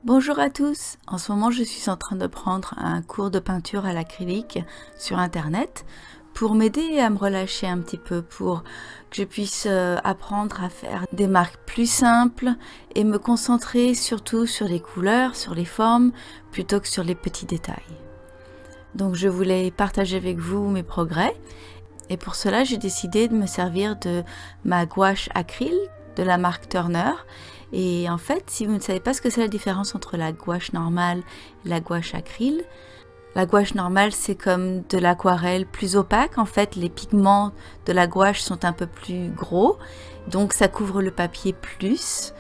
Bonjour à tous, en ce moment je suis en train de prendre un cours de peinture à l'acrylique sur internet pour m'aider à me relâcher un petit peu, pour que je puisse apprendre à faire des marques plus simples et me concentrer surtout sur les couleurs, sur les formes, plutôt que sur les petits détails. Donc je voulais partager avec vous mes progrès et pour cela j'ai décidé de me servir de ma gouache acryl de la marque Turner. Et en fait, si vous ne savez pas ce que c'est la différence entre la gouache normale et la gouache acryl, la gouache normale c'est comme de l'aquarelle plus opaque. En fait, les pigments de la gouache sont un peu plus gros, donc ça couvre le papier plus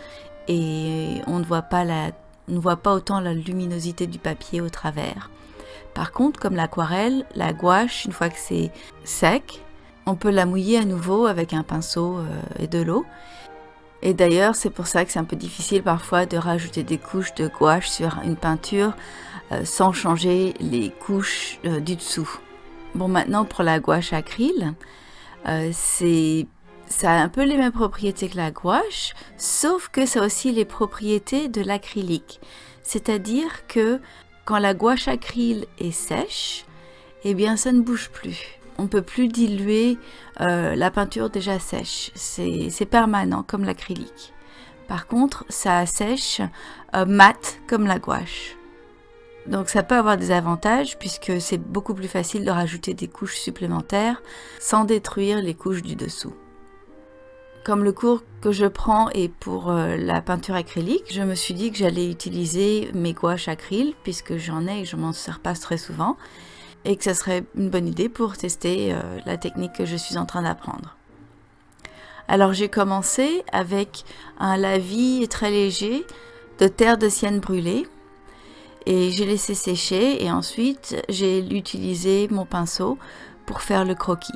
et on ne voit pas autant la luminosité du papier au travers. Par contre, comme l'aquarelle, la gouache, une fois que c'est sec, on peut la mouiller à nouveau avec un pinceau et de l'eau. Et d'ailleurs, c'est pour ça que c'est un peu difficile parfois de rajouter des couches de gouache sur une peinture sans changer les couches du dessous. Bon, maintenant pour la gouache acryl, ça a un peu les mêmes propriétés que la gouache, sauf que ça a aussi les propriétés de l'acrylique. C'est-à-dire que quand la gouache acryl est sèche, eh bien ça ne bouge plus. On ne peut plus diluer la peinture déjà sèche. C'est permanent comme l'acrylique. Par contre, ça sèche mat comme la gouache. Donc ça peut avoir des avantages puisque c'est beaucoup plus facile de rajouter des couches supplémentaires sans détruire les couches du dessous. Comme le cours que je prends est pour la peinture acrylique, je me suis dit que j'allais utiliser mes gouaches acryl puisque j'en ai et je m'en sers pas très souvent, et que ça serait une bonne idée pour tester la technique que je suis en train d'apprendre. Alors j'ai commencé avec un lavis très léger de terre de sienne brûlée et j'ai laissé sécher, et ensuite j'ai utilisé mon pinceau pour faire le croquis.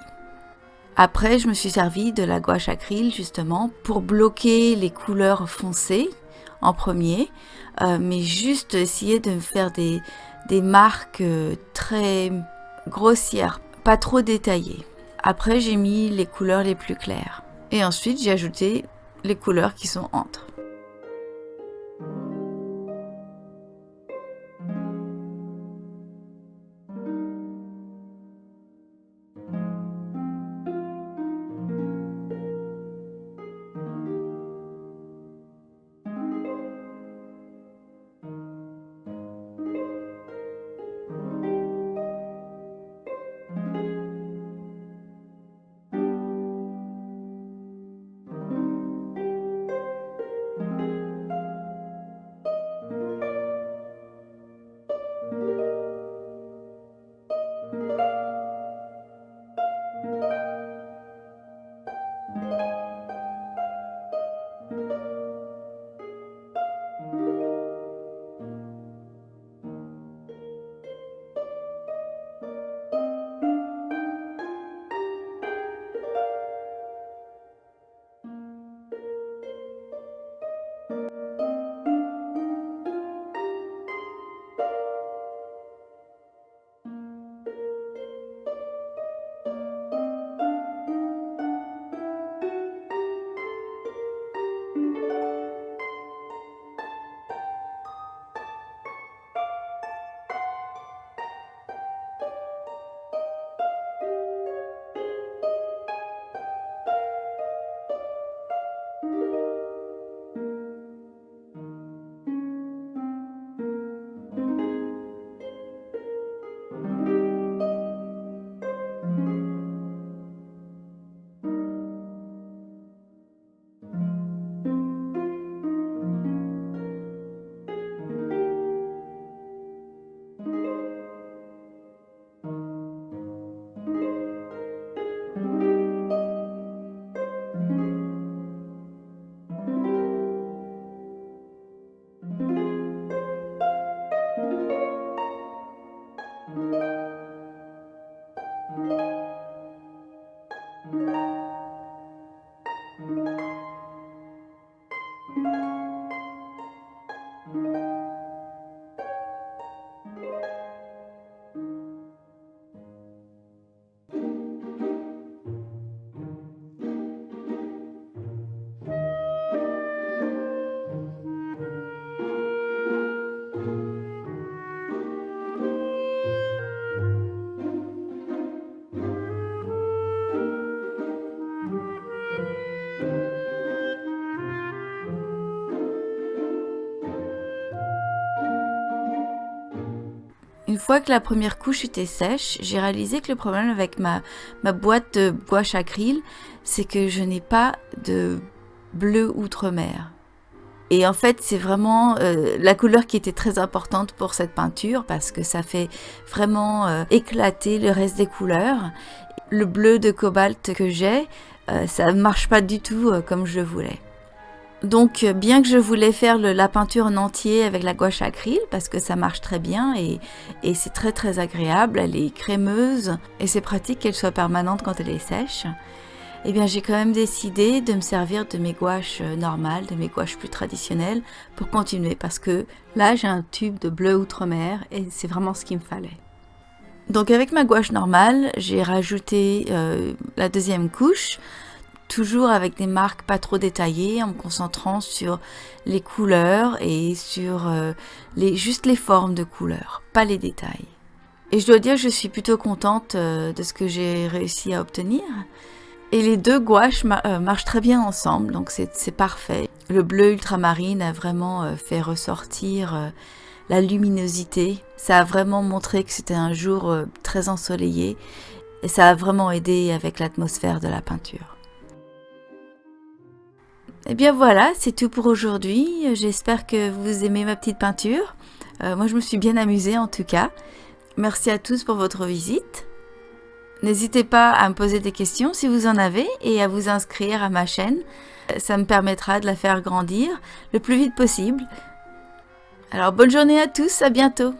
Après, je me suis servi de la gouache acryl justement pour bloquer les couleurs foncées en premier, mais juste essayer de faire des marques très grossières, pas trop détaillées. Après, j'ai mis les couleurs les plus claires. Et ensuite, j'ai ajouté les couleurs qui sont entre. Une fois que la première couche était sèche, j'ai réalisé que le problème avec ma boîte de gouache acryl, c'est que je n'ai pas de bleu outre-mer. Et en fait, c'est vraiment la couleur qui était très importante pour cette peinture parce que ça fait vraiment éclater le reste des couleurs. Le bleu de cobalt que j'ai, ça ne marche pas du tout comme je voulais. Donc, bien que je voulais faire la peinture en entier avec la gouache acryl, parce que ça marche très bien et c'est très très agréable, elle est crémeuse et c'est pratique qu'elle soit permanente quand elle est sèche, eh bien j'ai quand même décidé de me servir de mes gouaches normales, de mes gouaches plus traditionnelles pour continuer, parce que là j'ai un tube de bleu outre-mer et c'est vraiment ce qu'il me fallait. Donc avec ma gouache normale, j'ai rajouté la deuxième couche, toujours avec des marques pas trop détaillées, en me concentrant sur les couleurs et sur juste les formes de couleurs, pas les détails. Et je dois dire que je suis plutôt contente de ce que j'ai réussi à obtenir. Et les deux gouaches marchent très bien ensemble, donc c'est parfait. Le bleu ultramarine a vraiment fait ressortir la luminosité. Ça a vraiment montré que c'était un jour très ensoleillé et ça a vraiment aidé avec l'atmosphère de la peinture. Et bien voilà, c'est tout pour aujourd'hui. J'espère que vous aimez ma petite peinture. Moi, je me suis bien amusée en tout cas. Merci à tous pour votre visite. N'hésitez pas à me poser des questions si vous en avez et à vous inscrire à ma chaîne. Ça me permettra de la faire grandir le plus vite possible. Alors bonne journée à tous, à bientôt.